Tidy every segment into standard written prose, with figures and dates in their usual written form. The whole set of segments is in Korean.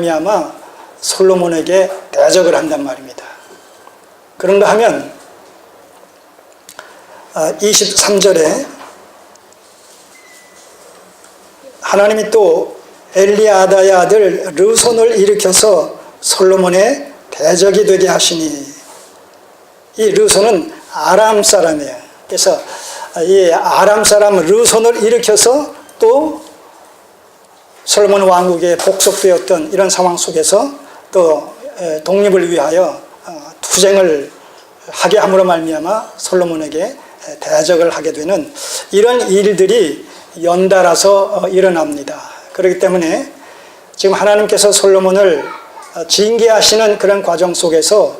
말미암아 솔로몬에게 대적을 한단 말입니다. 그런가 하면 23절에 하나님이 또 엘리아다의 아들 르손을 일으켜서 솔로몬의 대적이 되게 하시니, 이 르손은 아람 사람이에요. 그래서 이 아람 사람 르손을 일으켜서 또 솔로몬 왕국에 복속되었던 이런 상황 속에서 또 독립을 위하여 투쟁을 하게 함으로 말미암아 솔로몬에게 대적을 하게 되는 이런 일들이 연달아서 일어납니다. 그렇기 때문에 지금 하나님께서 솔로몬을 징계하시는 그런 과정 속에서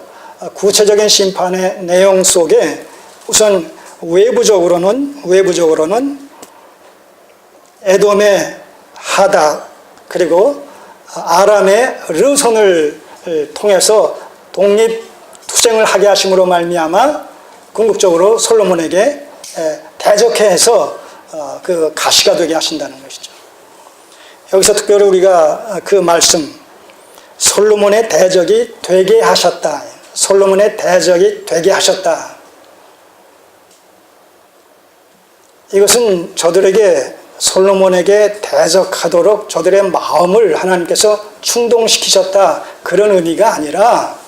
구체적인 심판의 내용 속에 우선 외부적으로는 에돔의 하닷 그리고 아람의 르손을 통해서 독립투쟁을 하게 하심으로 말미암아 궁극적으로 솔로몬에게 대적해서 그 가시가 되게 하신다는 것이죠. 여기서 특별히 우리가 그 말씀, 솔로몬의 대적이 되게 하셨다, 솔로몬의 대적이 되게 하셨다, 이것은 저들에게 솔로몬에게 대적하도록 저들의 마음을 하나님께서 충동시키셨다, 그런 의미가 아니라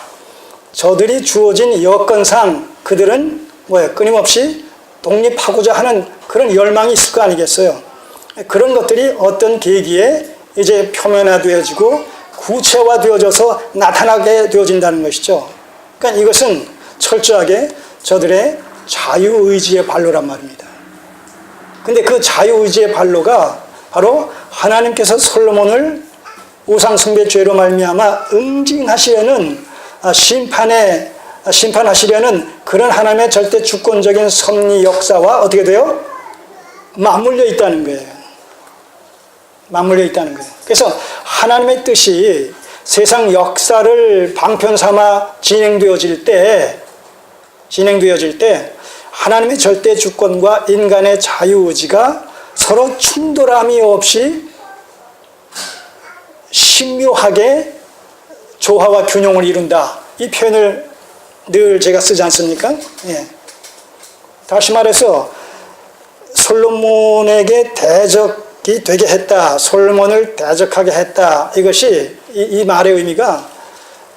저들이 주어진 여건상 그들은 끊임없이 독립하고자 하는 그런 열망이 있을 거 아니겠어요. 그런 것들이 어떤 계기에 이제 표면화되어지고 구체화되어져서 나타나게 되어진다는 것이죠. 그러니까 이것은 철저하게 저들의 자유의지의 발로란 말입니다. 근데 그 자유의지의 발로가 바로 하나님께서 솔로몬을 우상숭배 죄로 말미암아 응징하시려는 심판하시려는 그런 하나님의 절대 주권적인 섭리 역사와 어떻게 돼요? 맞물려 있다는 거예요. 맞물려 있다는 거예요. 그래서 하나님의 뜻이 세상 역사를 방편 삼아 진행되어질 때 하나님의 절대 주권과 인간의 자유의지가 서로 충돌함이 없이 신묘하게 조화와 균형을 이룬다, 이 표현을 늘 제가 쓰지 않습니까? 예. 다시 말해서 솔로몬에게 대적이 되게 했다, 솔로몬을 대적하게 했다, 이것이 이 말의 의미가,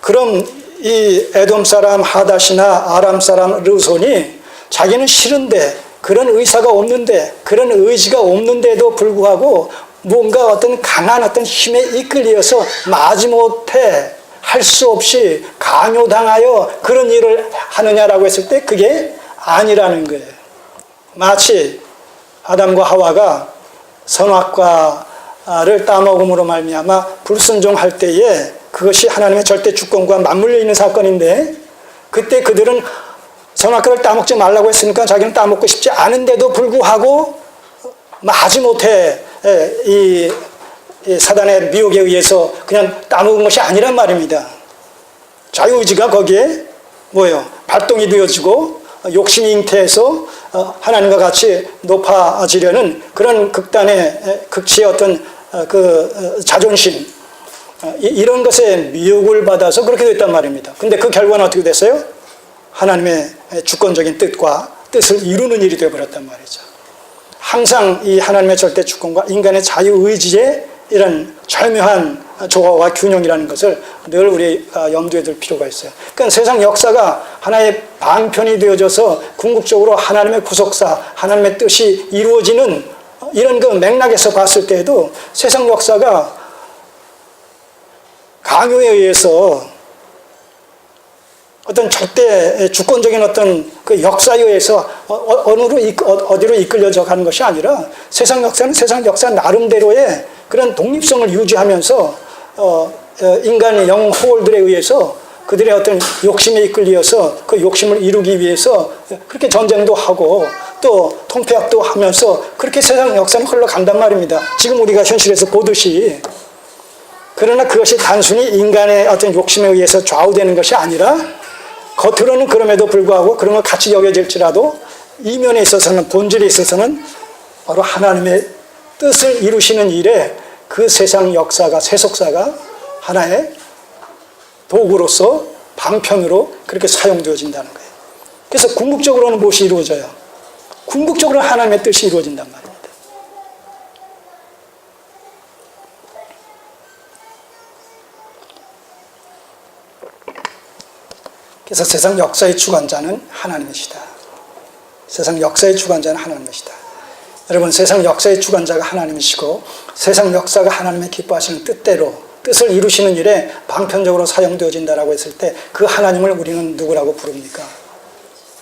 그럼 이 에돔 사람 하닷이나 아람 사람 르손이 자기는 싫은데, 그런 의사가 없는데, 그런 의지가 없는데도 불구하고 뭔가 어떤 강한 어떤 힘에 이끌려서 마지못해 할 수 없이 강요당하여 그런 일을 하느냐라고 했을 때 그게 아니라는 거예요. 마치 아담과 하와가 선악과를 따먹음으로 말미암아 불순종할 때에 그것이 하나님의 절대 주권과 맞물려 있는 사건인데, 그때 그들은 선악과를 따먹지 말라고 했으니까 자기는 따먹고 싶지 않은데도 불구하고 마지못해 이 사단의 미혹에 의해서 그냥 따먹은 것이 아니란 말입니다. 자유의지가 거기에 발동이 되어지고 욕심이 잉태해서 하나님과 같이 높아지려는 그런 극치의 어떤 그 자존심, 이런 것에 미혹을 받아서 그렇게 됐단 말입니다. 근데 그 결과는 어떻게 됐어요? 하나님의 주권적인 뜻을 이루는 일이 되어버렸단 말이죠. 항상 이 하나님의 절대 주권과 인간의 자유의지의 이런 절묘한 조화와 균형이라는 것을 늘 우리가 염두에 둘 필요가 있어요. 그러니까 세상 역사가 하나의 방편이 되어져서 궁극적으로 하나님의 구속사, 하나님의 뜻이 이루어지는 이런 그 맥락에서 봤을 때에도 세상 역사가 강요에 의해서 어떤 절대 주권적인 어떤 그 역사에 의해서 어디로 이끌려져 가는 것이 아니라 세상 역사는 세상 역사 나름대로의 그런 독립성을 유지하면서 인간의 영 호월들에 의해서 그들의 어떤 욕심에 이끌려서 그 욕심을 이루기 위해서 그렇게 전쟁도 하고 또 통폐합도 하면서 그렇게 세상 역사는 흘러간단 말입니다. 지금 우리가 현실에서 보듯이. 그러나 그것이 단순히 인간의 어떤 욕심에 의해서 좌우되는 것이 아니라 겉으로는 그럼에도 불구하고 그런 걸 같이 여겨질지라도 이면에 있어서는, 본질에 있어서는 바로 하나님의 뜻을 이루시는 일에 그 세상 역사가, 세속사가 하나의 도구로서 방편으로 그렇게 사용되어진다는 거예요. 그래서 궁극적으로는 무엇이 이루어져요? 궁극적으로는 하나님의 뜻이 이루어진단 말입니다. 그래서 세상 역사의 주관자는 하나님이시다. 세상 역사의 주관자는 하나님이시다. 여러분, 세상 역사의 주관자가 하나님이시고 세상 역사가 하나님의 기뻐하시는 뜻대로 뜻을 이루시는 일에 방편적으로 사용되어진다라고 했을 때 그 하나님을 우리는 누구라고 부릅니까?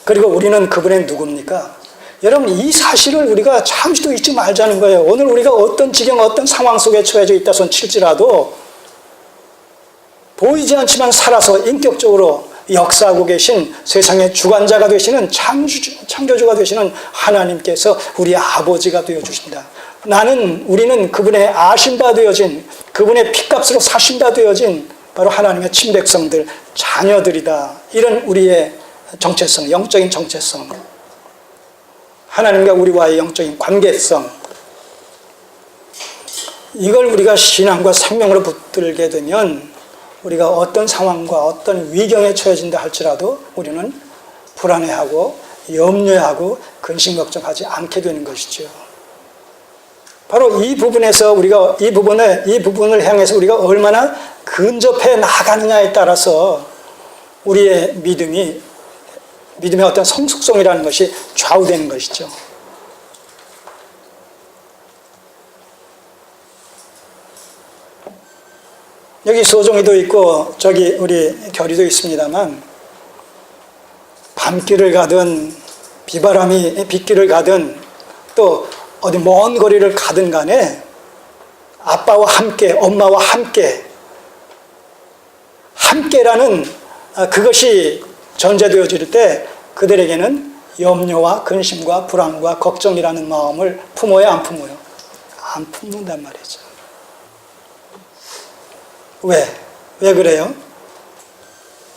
그리고 우리는 그분의 누굽니까? 여러분, 이 사실을 우리가 잠시도 잊지 말자는 거예요. 오늘 우리가 어떤 지경, 어떤 상황 속에 처해져 있다 손 칠지라도 보이지 않지만 살아서 인격적으로 역사하고 계신 세상의 주관자가 되시는 창조주가 되시는 하나님께서 우리 아버지가 되어주신다. 우리는 그분의 아신바 되어진, 그분의 피값으로 사신바 되어진 바로 하나님의 친백성들, 자녀들이다. 이런 우리의 정체성, 영적인 정체성, 하나님과 우리와의 영적인 관계성, 이걸 우리가 신앙과 생명으로 붙들게 되면 우리가 어떤 상황과 어떤 위경에 처해진다 할지라도 우리는 불안해하고 염려하고 근심 걱정하지 않게 되는 것이죠. 바로 이 부분에서 우리가 이 부분을 향해서 우리가 얼마나 근접해 나가느냐에 따라서 우리의 믿음의 어떤 성숙성이라는 것이 좌우되는 것이죠. 여기 소종이도 있고 저기 우리 결의도 있습니다만 밤길을 가든 비바람이 빗길을 가든 또 어디 먼 거리를 가든 간에 아빠와 함께, 엄마와 함께라는 그것이 전제되어질 때 그들에게는 염려와 근심과 불안과 걱정이라는 마음을 품어야 안 품어요? 안 품는단 말이죠. 왜 그래요?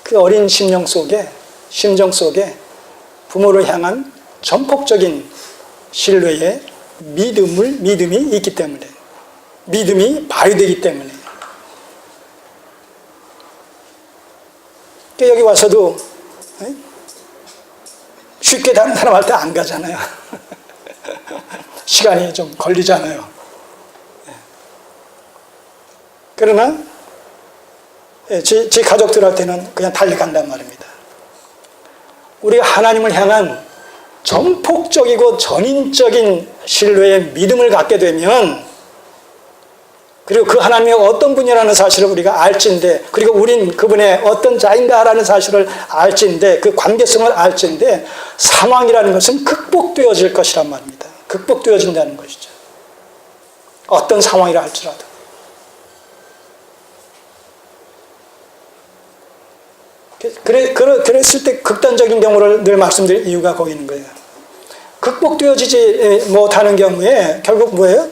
그 어린 심정 속에 부모를 향한 전폭적인 신뢰의 믿음이 있기 때문에, 믿음이 발휘되기 때문에. 여기 와서도 쉽게 다른 사람한테 안 가잖아요. 시간이 좀 걸리잖아요. 그러나 제 가족들한테는 그냥 달려간단 말입니다. 우리가 하나님을 향한 전폭적이고 전인적인 신뢰의 믿음을 갖게 되면, 그리고 그 하나님이 어떤 분이라는 사실을 우리가 알진데, 그리고 우린 그분의 어떤 자인가라는 사실을 알진데, 그 관계성을 알진데, 상황이라는 것은 극복되어질 것이란 말입니다. 극복되어진다는 것이죠. 어떤 상황이라 할지라도. 그랬을 때 극단적인 경우를 늘 말씀드릴 이유가 거기 있는 거예요. 극복되어지지 못하는 경우에 결국 뭐예요?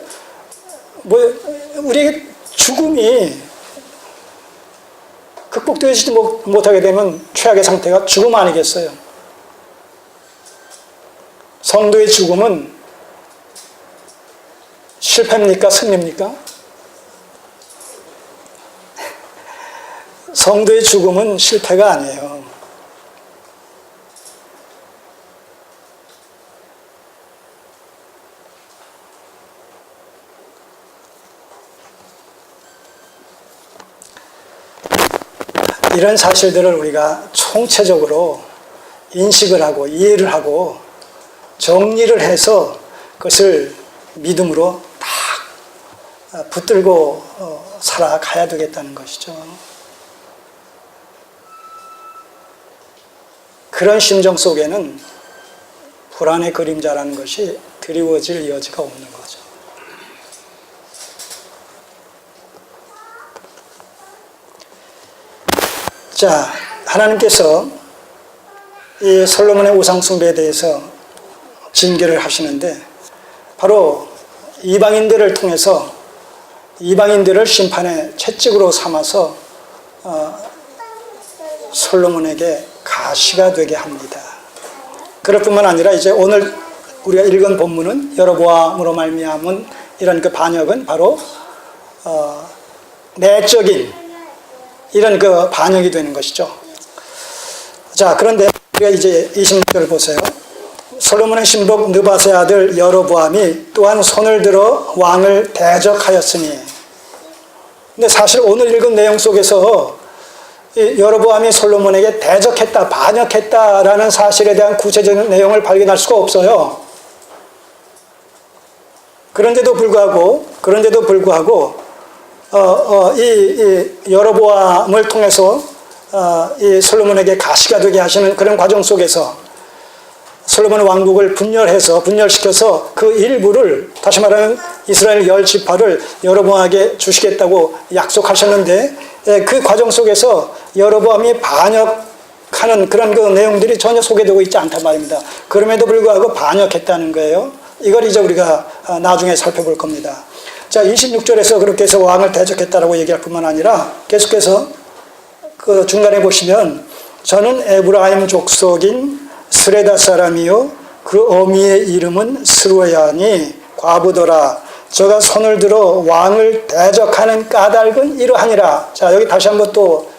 우리의 죽음이 극복되어지지 못하게 되면 최악의 상태가 죽음 아니겠어요? 성도의 죽음은 실패입니까? 승리입니까? 성도의 죽음은 실패가 아니에요. 이런 사실들을 우리가 총체적으로 인식을 하고 이해를 하고 정리를 해서 그것을 믿음으로 딱 붙들고 살아가야 되겠다는 것이죠. 그런 심정 속에는 불안의 그림자라는 것이 드리워질 여지가 없는 거죠. 자, 하나님께서 이 솔로몬의 우상 숭배에 대해서 징계를 하시는데, 바로 이방인들을 통해서 이방인들을 심판의 채찍으로 삼아서 솔로몬에게 가시가 되게 합니다. 그럴 뿐만 아니라 이제 오늘 우리가 읽은 본문은 여로보암으로 말미암은 이런 그 반역은 바로 내적인 이런 그 반영이 되는 것이죠. 자, 그런데 우리가 이제 26절을 보세요. 솔로몬의 신복 느밧의 아들 여로보암이 또한 손을 들어 왕을 대적하였으니. 근데 사실 오늘 읽은 내용 속에서 여로보암이 솔로몬에게 대적했다, 반역했다라는 사실에 대한 구체적인 내용을 발견할 수가 없어요. 그런데도 불구하고 이 여로보암을 통해서 이 솔로몬에게 가시가 되게 하시는 그런 과정 속에서 솔로몬 왕국을 분열시켜서 그 일부를, 다시 말하면 이스라엘 10지파를 여로보암에게 주시겠다고 약속하셨는데, 그 과정 속에서 여로보암이 반역하는 그런 그 내용들이 전혀 소개되고 있지 않단 말입니다. 그럼에도 불구하고 반역했다는 거예요. 이걸 이제 우리가 나중에 살펴볼 겁니다. 자, 26절에서 그렇게 해서 왕을 대적했다라고 얘기할 뿐만 아니라 계속해서 그 중간에 보시면, 저는 에브라임 족속인 스레다 사람이요 그 어미의 이름은 스루야니 과부더라. 저가 손을 들어 왕을 대적하는 까닭은 이러하니라. 자, 여기 다시 한번 또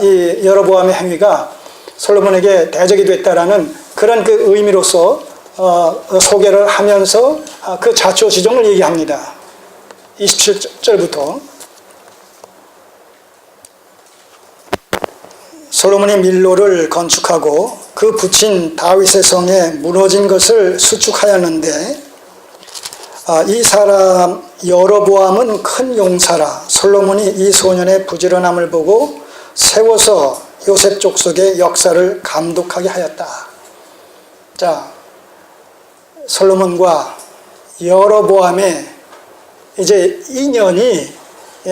이 여로보암의 행위가 솔로몬에게 대적이 됐다라는 그런 그 의미로서 소개를 하면서 그 자초지종을 얘기합니다. 27절부터 솔로몬이 밀로를 건축하고 그 붙인 다윗의 성에 무너진 것을 수축하였는데, 이 사람 여로보암은 큰 용사라. 솔로몬이 이 소년의 부지런함을 보고 세워서 요셉 족속의 역사를 감독하게 하였다. 자, 솔로몬과 여로보암의 이제 인연이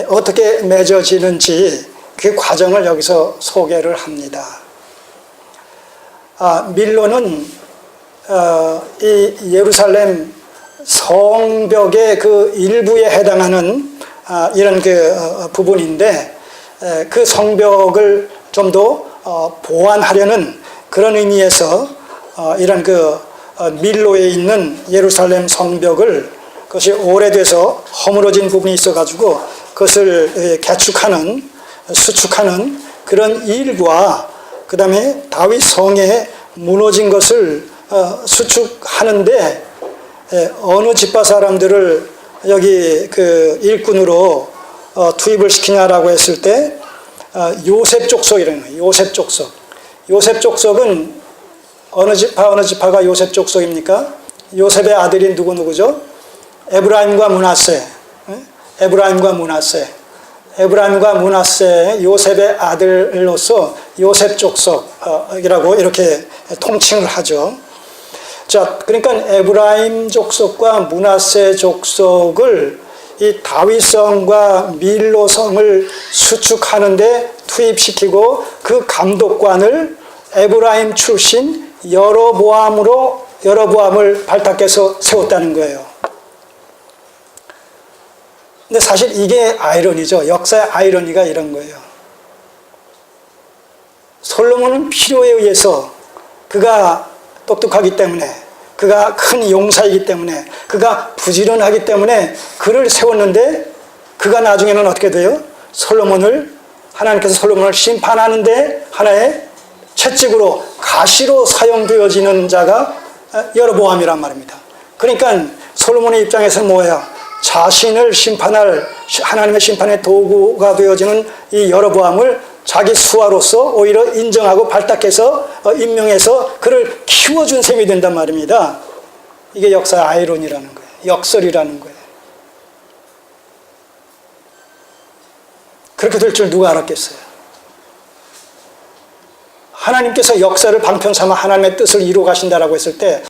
어떻게 맺어지는지 그 과정을 여기서 소개를 합니다. 밀로는 이 예루살렘 성벽의 그 일부에 해당하는 이런 그 부분인데, 그 성벽을 좀 더 보완하려는 그런 의미에서 이런 그 밀로에 있는 예루살렘 성벽을, 그것이 오래돼서 허물어진 부분이 있어가지고 그것을 개축하는, 수축하는 그런 일과, 그 다음에 다윗 성에 무너진 것을 수축하는데 어느 지파 사람들을 여기 그 일꾼으로 투입을 시키냐라고 했을 때 요셉 족속이라는 거예요. 요셉 족속. 요셉 족속은 어느 지파가 요셉 족속입니까? 요셉의 아들이 누구죠? 에브라임과 므낫세. 에브라임과 므낫세, 요셉의 아들로서 요셉 족속이라고 이렇게 통칭을 하죠. 자, 그러니까 에브라임 족속과 므낫세 족속을 이 다윗성과 밀로성을 수축하는데 투입시키고 그 감독관을 에브라임 출신 여로보암을 발탁해서 세웠다는 거예요. 근데 사실 이게 아이러니죠. 역사의 아이러니가 이런 거예요. 솔로몬은 필요에 의해서, 그가 똑똑하기 때문에, 그가 큰 용사이기 때문에, 그가 부지런하기 때문에 그를 세웠는데, 그가 나중에는 어떻게 돼요? 하나님께서 솔로몬을 심판하는데 하나의 채찍으로, 가시로 사용되어지는 자가 여로보암이란 말입니다. 그러니까 솔로몬의 입장에서는 뭐예요? 자신을 심판할, 하나님의 심판의 도구가 되어지는 이 여로보암을 자기 수하로서 오히려 인정하고 발탁해서 임명해서 그를 키워준 셈이 된단 말입니다. 이게 역사의 아이러니라는 거예요. 역설이라는 거예요. 그렇게 될 줄 누가 알았겠어요? 하나님께서 역사를 방편 삼아 하나님의 뜻을 이루어 가신다라고 했을 때